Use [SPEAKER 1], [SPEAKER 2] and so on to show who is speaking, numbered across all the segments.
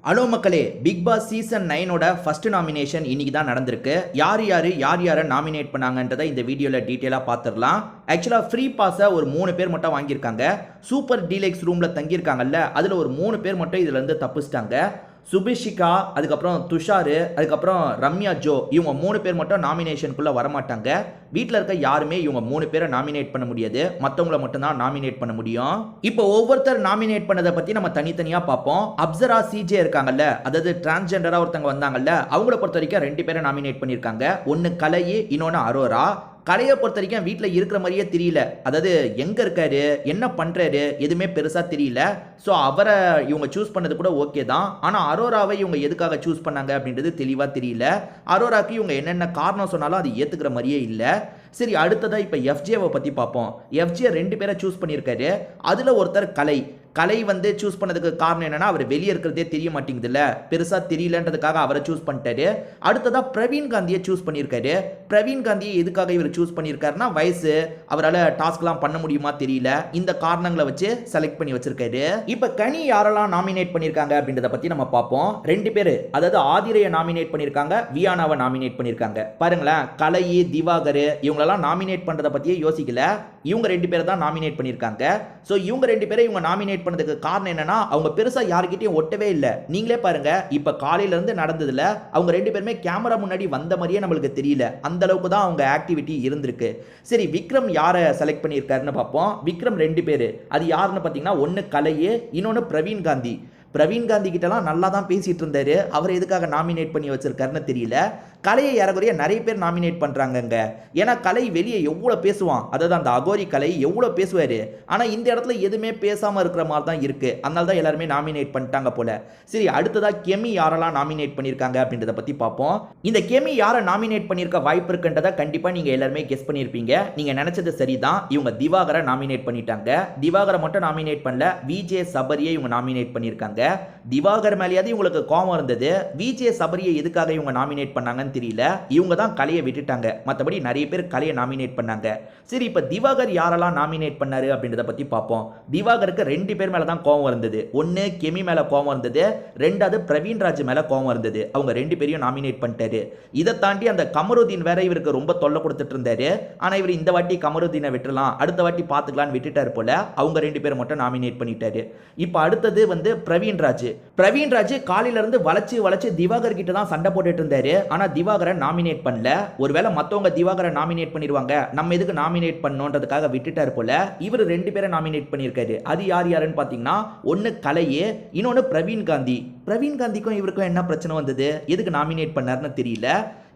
[SPEAKER 1] Hello மக்களே, Bigg Boss season 9ஓட first nomination இன்னைக்கு தான் நடந்திருக்கு. யார் யாரை நாமினேட் பண்ணாங்கன்றதை இந்த வீடியோவில் டீட்டெயிலாக பார்த்துடலாம். ஆக்சுவலாக ஃப்ரீ பாஸை ஒரு 3 பேர் மட்டும் வாங்கியிருக்காங்க. சூப்பர் டீலக்ஸ் ரூமில் தங்கியிருக்காங்கல்ல, அதில் ஒரு 3 பேர் மட்டும் இதிலேருந்து தப்பிச்சிட்டாங்க. சுபிஷிகா, அதுக்கப்புறம் துஷார், அதுக்கப்புறம் ரம்யா ஜோ, இவங்க 3 பேர் மட்டும் நாமினேஷனுக்குள்ளே வரமாட்டாங்க. வீட்டில் இருக்க யாருமே இவங்க 3 பேரை நாமினேட் பண்ண முடியாது, மற்றவங்கள மட்டும்தான் நாமினேட் பண்ண முடியும். இப்போ ஒவ்வொருத்தர் நாமினேட் பண்ணதை பற்றி நம்ம தனித்தனியாக பார்ப்போம். அப்சரா சிஜே இருக்காங்கல்ல, அதாவது டிரான்ஸ்ஜெண்டராக ஒருத்தவங்க வந்தாங்கல்ல, அவங்கள பொறுத்த வரைக்கும் 2 பேரை நாமினேட் பண்ணியிருக்காங்க. ஒன்று கலை, இன்னொன்று அரோரா. கலையை பொறுத்த வரைக்கும் வீட்டில் இருக்கிற மாதிரியே தெரியல, அதாவது எங்கே இருக்காரு, என்ன பண்ணுறாரு, எதுவுமே பெருசாக தெரியல. ஸோ அவரை இவங்க சூஸ் பண்ணது கூட ஓகே தான். ஆனால் அரோராவை இவங்க எதுக்காக சூஸ் பண்ணாங்க அப்படின்றது தெளிவாக தெரியல. அரோராக்கு இவங்க என்னென்ன காரணம் சொன்னாலும் அது ஏற்றுக்கிற மாதிரியே இல்லை. சரி, அடுத்ததாக இப்போ எஃப்ஜேவை பற்றி பார்ப்போம். எஃப்ஜே 2 பேரை சூஸ் பண்ணியிருக்காரு. அதில் ஒருத்தர் கலை வந்து சூஸ் பண்ணதுக்கு காரணம் என்னன்னா, அவர் வெளியே இருக்கிறதே தெரிய மாட்டேங்குதுல்ல, பெருசாக தெரியலன்றதுக்காக அவரை சூஸ் பண்ணிட்டாரு. அடுத்ததாக பிரவீன் காந்தியை சூஸ் பண்ணியிருக்காரு. பிரவீன் காந்தியை எதுக்காக இவர் சூஸ் பண்ணியிருக்காருன்னா, வயசு, அவரால் டாஸ்க்லாம் பண்ண முடியுமா தெரியல, இந்த காரணங்களை வச்சு செலக்ட் பண்ணி வச்சிருக்காரு. இப்போ கனி யாரெல்லாம் நாமினேட் பண்ணியிருக்காங்க அப்படின்றத பற்றி நம்ம பார்ப்போம். 2 பேர், அதாவது ஆதிரையை நாமினேட் பண்ணியிருக்காங்க, வியானாவை நாமினேட் பண்ணியிருக்காங்க. பாருங்களேன், கலை, திவாகர் இவங்களெல்லாம் நாமினேட் பண்ணுறதை பற்றியே யோசிக்கல, இவங்க 2 பேரை தான் நாமினேட் பண்ணியிருக்காங்க. ஸோ இவங்க 2 பேரை இவங்க நாமினேட் பண்ணதுக்கு காரணம் என்னன்னா, அவங்க பெருசா யார்கிட்டயும் ஒட்டவே இல்லை. நீங்களே பாருங்க, இப்ப காலையில இருந்து நடந்ததுல அவங்க 2 பேருமே கேமரா முன்னாடி வந்த மாதிரியே நம்மளுக்கு தெரியல, அந்த அளவுக்கு தான் அவங்க ஆக்டிவிட்டி இருந்திருக்கு. சரி, விக்ரம் யாரை செலக்ட் பண்ணியிருக்காருன்னு பார்ப்போம். விக்ரம் 2 பேர், அது யாருன்னு பார்த்தீங்கன்னா, ஒன்று கலையே, இன்னொன்று பிரவீன் காந்தி. பிரவீன் காந்தி கிட்டலாம் நல்லா தான் பேசிட்டு இருந்தாரு, அவர் எதுக்காக நாமினேட் பண்ணி வச்சிருக்காருன்னு தெரியல. கலையை ஏறக்குறைய நிறைய பேர் நாமினேட் பண்ணுறாங்கங்க. ஏன்னா கலை வெளியே எவ்வளோ பேசுவான், அதாவது அந்த அகோரி கலை எவ்வளோ பேசுவார், ஆனால் இந்த இடத்துல எதுவுமே பேசாமல் இருக்கிற மாதிரி தான் இருக்குது. அதனால தான் எல்லாருமே நாமினேட் பண்ணிட்டாங்க போல. சரி, அடுத்ததாக கெமி யாரெல்லாம் நாமினேட் பண்ணியிருக்காங்க அப்படின்றத பற்றி பார்ப்போம். இந்த கெமி யாரை நாமினேட் பண்ணியிருக்க வாய்ப்பு இருக்குன்றதை கண்டிப்பாக நீங்கள் எல்லாருமே கெஸ் பண்ணியிருப்பீங்க. நீங்கள் நினச்சது சரிதான், இவங்க திவாகரை நாமினேட் பண்ணிட்டாங்க. திவாகரை மட்டும் நாமினேட் பண்ணல, விஜே சபரியை இவங்க நாமினேட் பண்ணியிருக்காங்க. திவாகர் மேலேயாவது இவங்களுக்கு கோபம் இருந்தது, விஜே சபரியை எதுக்காக இவங்க நாமினேட் பண்ணாங்கன்னு தெரியல. இவங்க தான் கலையை விட்டுட்டாங்க, மற்றபடி நிறைய பேர் கலையை நாமினேட் பண்ணாங்க. சரி, இப்போ திவாகர் யாரெல்லாம் நாமினேட் பண்ணாரு அப்படின்றத பற்றி பார்ப்போம். திவாகருக்கு 2 பேர் மேலே தான் கோபம் இருந்தது. ஒன்று கெமி மேலே கோபம் இருந்தது, 2வது பிரவீன் ராஜ் மேலே கோபம் இருந்தது. அவங்க 2 பேரையும் நாமினேட் பண்ணிட்டாரு. இதை தாண்டி அந்த கமருதீன் வேற இவருக்கு ரொம்ப தொல்லை கொடுத்துட்டு இருந்தாரு. ஆனால் இவர் இந்த வாட்டி கமருதீனை விட்டுலாம், அடுத்த வாட்டி பார்த்துக்கலான்னு விட்டுட்டாரு போல. அவங்க 2 பேர் மட்டும் நாமினேட் பண்ணிட்டாரு. இப்போ அடுத்தது வந்து பிரவீன் ராஜ் காலையில இருந்து வளைச்சு திவாகர் கிட்ட தான் சண்டை போட்டுட்டு இருந்தாரு. ஆனா திவாகரை நாமினேட் பண்ணல. ஒருவேளை மத்தவங்க திவாகரை நாமினேட் பண்ணிடுவாங்க, நம்ம எதுக்கு நாமினேட் பண்ணோன்றதுக்காக விட்டுட்டாரு போல. இவர் 2 பேரை நாமினேட் பண்ணியிருக்காரு. அது யாருன்னு பாத்தீங்கன்னா, ஒன்னு கலையே, இன்னொன்னு பிரவீன் காந்தி. பிரவீன் காந்திக்கும் இவருக்கும் என்ன பிரச்சனை வந்தது, எதுக்கு நாமினேட் பண்ணாருன்னு தெரியல.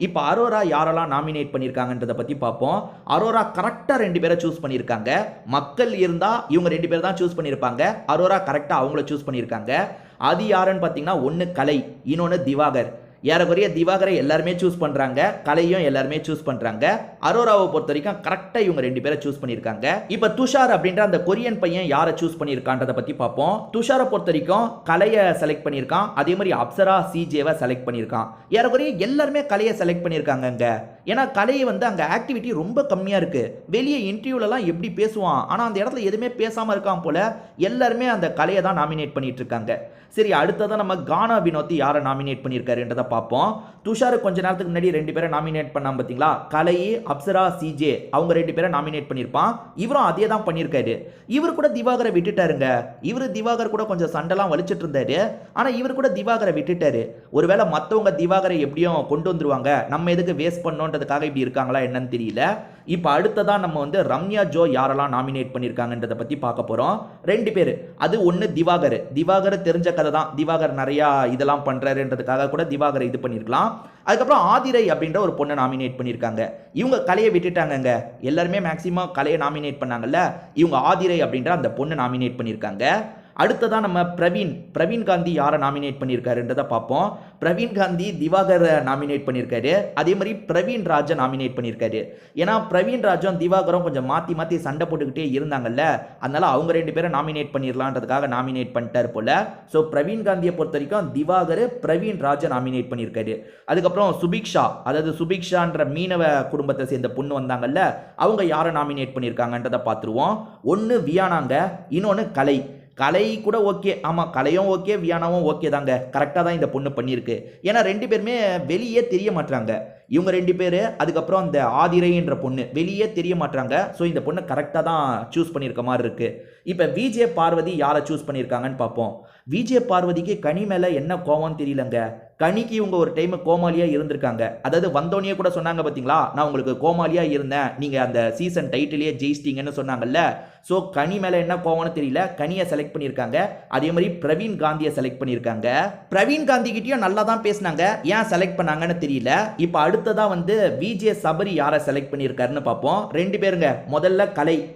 [SPEAKER 1] இப்போ அரோரா யாரெல்லாம் நாமினேட் பண்ணியிருக்காங்கன்றதை பற்றி பார்ப்போம். அரோரா கரெக்டாக 2 பேரை சூஸ் பண்ணியிருக்காங்க. மக்கள் இருந்தால் இவங்க 2 பேர் தான் சூஸ் பண்ணியிருப்பாங்க. அரோரா கரெக்டாக அவங்கள சூஸ் பண்ணியிருக்காங்க. அது யாருன்னு பார்த்தீங்கன்னா, ஒன்று கலை, இன்னொன்று திவாகர். ஏறக்குறைய திவாகரை எல்லாருமே சூஸ் பண்ணுறாங்க, கலையும் எல்லாருமே சூஸ் பண்ணுறாங்க. அரோராவை பொறுத்த வரைக்கும் கரெக்டாக இவங்க 2 பேரை சூஸ் பண்ணியிருக்காங்க. இப்போ துஷார் அப்படின்ற அந்த கொரியன் பையன் யாரை சூஸ் பண்ணியிருக்கான்றதை பற்றி பார்ப்போம். துஷாரை பொறுத்த வரைக்கும் கலையை செலக்ட் பண்ணியிருக்கான், அதே மாதிரி அப்சரா சிஜேவை செலக்ட் பண்ணியிருக்கான். ஏறக்குறைய எல்லாருமே கலையை செலக்ட் பண்ணியிருக்காங்க. ஏன்னா கலை வந்து அங்கே ஆக்டிவிட்டி ரொம்ப கம்மியாக இருக்குது. வெளியே இன்டர்வியூலலாம் எப்படி பேசுவான், ஆனால் அந்த இடத்துல எதுவுமே பேசாமல் இருக்கான் போல. எல்லாருமே அந்த கலையை தான் நாமினேட் பண்ணிட்டு இருக்காங்க. சரி, அடுத்ததான் நம்ம கானா வினோத் யாரை நாமினேட் பண்ணியிருக்காருன்றதை பார்ப்போம். துஷார் கொஞ்ச நேரத்துக்கு முன்னாடி 2 பேரை நாமினேட் பண்ணாம பார்த்தீங்களா, கலை, அப்சரா சிஜே, அவங்க 2 பேரை நாமினேட் பண்ணியிருப்பான். இவரும் அதே தான் பண்ணியிருக்காரு. இவர் கூட திவாகரை விட்டுட்டாருங்க. இவர் திவாகர் கூட கொஞ்சம் சண்டைலாம் வலிச்சிட்டு இருந்தாரு, ஆனால் இவர் கூட திவாகரை விட்டுட்டாரு. ஒருவேளை மற்றவங்க திவாகரை எப்படியும் கொண்டு வந்துருவாங்க, நம்ம எதுக்கு வேஸ்ட் பண்ணோன்றதுக்காக இப்படி இருக்காங்களா என்னன்னு தெரியல. இப்போ அடுத்ததான் நம்ம வந்து ரம்யா ஜோ யாரெல்லாம் நாமினேட் பண்ணியிருக்காங்கன்றதை பற்றி பார்க்க போகிறோம். 2 பேர், அது ஒன்று திவாகர் தெரிஞ்ச கதை தான். திவாகர் நிறையா இதெல்லாம் பண்ணுறாருன்றதுக்காக கூட திவாகரை இது பண்ணியிருக்கலாம். அதுக்கப்புறம் ஆதிரை அப்படின்ற ஒரு பொண்ணை நாமினேட் பண்ணியிருக்காங்க. இவங்க கலையை விட்டுட்டாங்கங்க. எல்லாருமே மேக்சிமம் கலையை நாமினேட் பண்ணாங்கல்ல, இவங்க ஆதிரை அப்படின்ற அந்த பொண்ணை நாமினேட் பண்ணியிருக்காங்க. அடுத்ததான் நம்ம பிரவீன் காந்தி யாரை நாமினேட் பண்ணியிருக்காருன்றதை பார்ப்போம். பிரவீன் காந்தி திவாகரை நாமினேட் பண்ணியிருக்காரு, அதே மாதிரி பிரவீன் ராஜை நாமினேட் பண்ணியிருக்காரு. ஏன்னா பிரவீன் ராஜும் திவாகரும் கொஞ்சம் மாற்றி சண்டை போட்டுக்கிட்டே இருந்தாங்கல்ல, அதனால அவங்க 2 பேரை நாமினேட் பண்ணிடலான்றதுக்காக நாமினேட் பண்ணிட்டார் போல. ஸோ பிரவீன் காந்தியை பொறுத்த வரைக்கும் திவாகர் பிரவீன் ராஜை நாமினேட் பண்ணியிருக்காரு. அதுக்கப்புறம் சுபிக்ஷா, அதாவது சுபிக்ஷான்ற மீனவ குடும்பத்தை சேர்ந்த பொண்ணு வந்தாங்கல்ல, அவங்க யாரை நாமினேட் பண்ணியிருக்காங்கன்றதை பார்த்துருவோம். ஒன்று வியானாங்க, இன்னொன்று கலை. கலை கூட ஓகே. ஆமா, கலையும் ஓகே, வியானாவும் ஓகே தாங்க. கரெக்ட்டா தான் இந்த பொண்ணு பண்ணியிருக்கு. ஏன்னா 2 பேருமே வெளியே தெரிய மாட்றாங்க. இவங்க 2 பேரு, அதுக்கப்புறம் அந்த ஆதிரைன்ற பொண்ணு வெளியே தெரிய மாட்றாங்க. ஸோ இந்த பொண்ணு கரெக்ட்டா தான் சூஸ் பண்ணியிருக்க மாரி இருக்கு. இப்ப விஜே பார்வதி யார சூஸ் பண்ணியிருக்காங்கன்னு பார்ப்போம். விஜே பார்வதிக்கு கனி மேல என்ன கோவம்னு தெரியலங்க. கனிக்கு இவங்க ஒரு டைம் கோமாளியா இருந்திருக்காங்க. அதாவது வந்தோனயே கூட சொன்னாங்க பார்த்தீங்களா, நான் உங்களுக்கு கோமாளியா இருந்தேன். நீங்க அந்த சீசன் டைட்டிலே ஜெயிச்சிட்டீங்கன்னு சொன்னாங்கல்ல. ஸோ கனி மேல என்ன கோவம்னு தெரியல. கனிய செலக்ட் பண்ணியிருக்காங்க. அதே மாதிரி பிரவீன் காந்திய செலக்ட் பண்ணியிருக்காங்க. பிரவீன் காந்தி கிட்டயும் நல்லா தான் பேசினாங்க. ஏன் செலக்ட் பண்ணாங்கன்னு தெரியல. இப்ப அடுத்ததா வந்து விஜே சபரி யாரை செலக்ட் பண்ணியிருக்காருன்னு பார்ப்போம். 2 பேருங்க. முதல்ல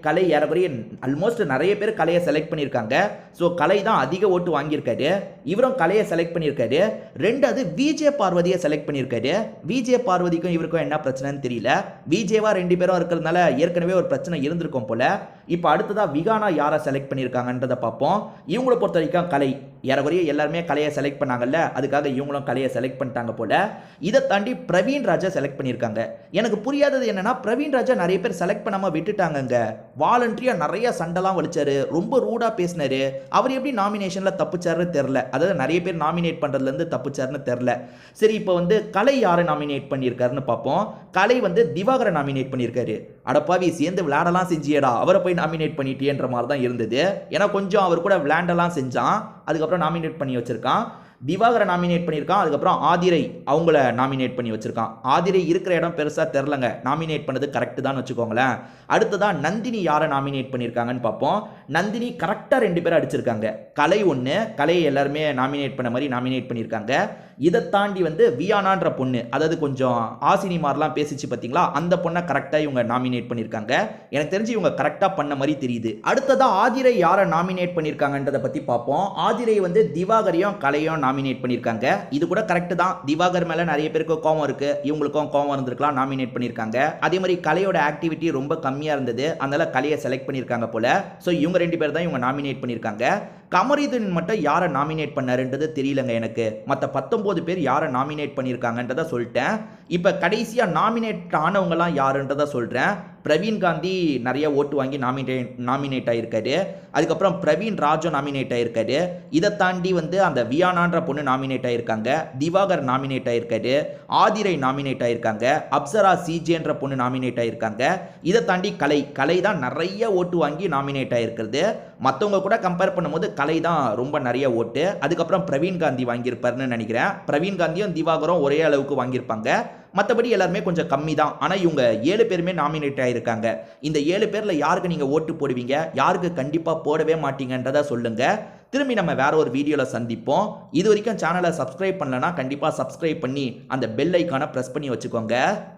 [SPEAKER 1] கலை ஏறக்குறைய ஆல்மோஸ்ட் நிறைய பேர் கலையை செலக்ட் பண்ணியிருக்காங்க. ஸோ கலை தான் அதிக ஓட்டு வாங்கியிருக்காரு. இவரும் கலையை செலக்ட் பண்ணியிருக்காரு. 2வது விஜே பார்வதியை செலக்ட் பண்ணியிருக்காரு. விஜே பார்வதிக்கும் இவருக்கும் என்ன பிரச்சனைன்னு தெரியல. விஜேவா 2 பேரும் இருக்கிறதுனால ஏற்கனவே ஒரு பிரச்சனை இருந்திருக்கும் போல. இப்போ அடுத்ததா விகானா யாரை செலக்ட் பண்ணியிருக்காங்கன்றதை பார்ப்போம். இவங்களை பொறுத்த வரைக்கும் கலை ஏறக்குறைய எல்லாருமே கலையை செலக்ட் பண்ணாங்கல்ல, அதுக்காக இவங்களும் கலையை செலக்ட் பண்ணிட்டாங்க போல. இதை தாண்டி பிரவீன் ராஜா செலக்ட் பண்ணியிருக்காங்க. எனக்கு புரியாதது என்னன்னா, பிரவீன் ராஜா நிறைய பேர் செலக்ட் பண்ணாம விட்டுட்டாங்கங்க. வாலண்டரியா நிறைய சண்டைலாம் வலிச்சாரு, ரொம்ப ரூடா பேசினாரு. அவர் எப்படி நாமினேஷன்ல தப்பிச்சாருன்னு தெரியல. அதாவது நிறைய பேர் நாமினேட் பண்றதுல இருந்து தப்பிச்சாருன்னு தெரியல. சரி, இப்போ வந்து கலை யாரை நாமினேட் பண்ணியிருக்காருன்னு பார்ப்போம். கலை வந்து திவாகரை நாமினேட் பண்ணியிருக்காரு. அடப்பாவி, சேர்ந்து விளையாடலாம் செஞ்சியடா, அவரை போய் நாமினேட் பண்ணிட்டேன்ற மாதிரி தான் இருந்தது. ஏன்னா கொஞ்சம் அவர் கூட விளையாண்டலாம் செஞ்சான், அதுக்கப்புறம் நாமினேட் பண்ணி வச்சிருக்கான். திவாகரை நாமினேட் பண்ணியிருக்கான். அதுக்கப்புறம் ஆதிரை அவங்கள நாமினேட் பண்ணி வச்சிருக்கான். ஆதிரை இருக்கிற இடம் பெருசாக தெரிலங்க. நாமினேட் பண்ணது கரெக்டு தான் வச்சுக்கோங்களேன். அடுத்ததான் நந்தினி யாரை நாமினேட் பண்ணியிருக்காங்கன்னு பார்ப்போம். நந்தினி கரெக்டாக 2 பேரை அடிச்சிருக்காங்க. கலை ஒன்று, கலையை எல்லாருமே நாமினேட் பண்ண மாதிரி நாமினேட் பண்ணியிருக்காங்க. இதை தாண்டி வந்து வியானான்ற பொண்ணு, அதாவது கொஞ்சம் ஆசினி மாதிரிலாம் பேசிச்சு பார்த்தீங்களா, அந்த பொண்ணை கரெக்டாக இவங்க நாமினேட் பண்ணியிருக்காங்க. எனக்கு தெரிஞ்சு இவங்க கரெக்டாக பண்ண மாதிரி தெரியுது. அடுத்ததாக ஆதிரை யாரை நாமினேட் பண்ணியிருக்காங்கன்றதை பற்றி பார்ப்போம். ஆதிரை வந்து திவாகரையும் கலையும் நாமினேட் பண்ணியிருக்காங்க. இது கூட கரெக்ட் தான். திவாகர் மேலே நிறைய பேருக்கு கோவம் இருக்கு, இவங்களுக்கும் கோவம் இருந்திருக்கலாம், நாமினேட் பண்ணியிருக்காங்க. அதே மாதிரி கலையோட ஆக்டிவிட்டி ரொம்ப கம்மியாக இருந்தது, அதனால கலையை செலக்ட் பண்ணியிருக்காங்க போல. ஸோ இவங்க 2 பேர் தான் இவங்க நாமினேட் பண்ணியிருக்காங்க. கமருதீன் மட்டும் யாரை நாமினேட் பண்ணாருன்றது தெரியலங்க எனக்கு. மற்ற 19 பேர் யாரை நாமினேட் பண்ணியிருக்காங்கன்றத சொல்லிட்டேன். இப்போ கடைசியாக நாமினேட் ஆனவங்கலாம் யாருன்றதை சொல்கிறேன். பிரவீன் காந்தி நிறைய ஓட்டு வாங்கி நாமினேட் ஆகியிருக்காரு. அதுக்கப்புறம் பிரவீன் ராஜு நாமினேட் ஆகியிருக்காரு. இதை தாண்டி வந்து அந்த வியானான்ற பொண்ணு நாமினேட் ஆகியிருக்காங்க. திவாகர் நாமினேட் ஆகியிருக்காரு. ஆதிரை நாமினேட் ஆகியிருக்காங்க. அப்சரா சிஜேன்ற பொண்ணு நாமினேட் ஆகியிருக்காங்க. இதை தாண்டி கலை தான் நிறைய ஓட்டு வாங்கி நாமினேட் ஆகியிருக்கிறது. மற்றவங்க கூட கம்பேர் பண்ணும்போது கலை தான் ரொம்ப நிறைய ஓட்டு. அதுக்கப்புறம் பிரவீன் காந்தி வாங்கியிருப்பாருன்னு நினைக்கிறேன். பிரவீன் காந்தியும் திவாகரும் ஒரே அளவுக்கு வாங்கியிருப்பாங்க. மற்றபடி எல்லாருமே கொஞ்சம் கம்மி தான். ஆனால் இவங்க 7 பேருமே நாமினேட் ஆகியிருக்காங்க. இந்த 7 பேரில் யாருக்கு நீங்கள் ஓட்டு போடுவீங்க, யாருக்கு கண்டிப்பாக போடவே மாட்டீங்கன்றதை சொல்லுங்கள். திரும்பி நம்ம வேற ஒரு வீடியோவில் சந்திப்போம். இது வரைக்கும் சேனலை சப்ஸ்கிரைப் பண்ணலன்னா கண்டிப்பாக சப்ஸ்கிரைப் பண்ணி அந்த பெல் ஐக்கானை ப்ரெஸ் பண்ணி வச்சுக்கோங்க.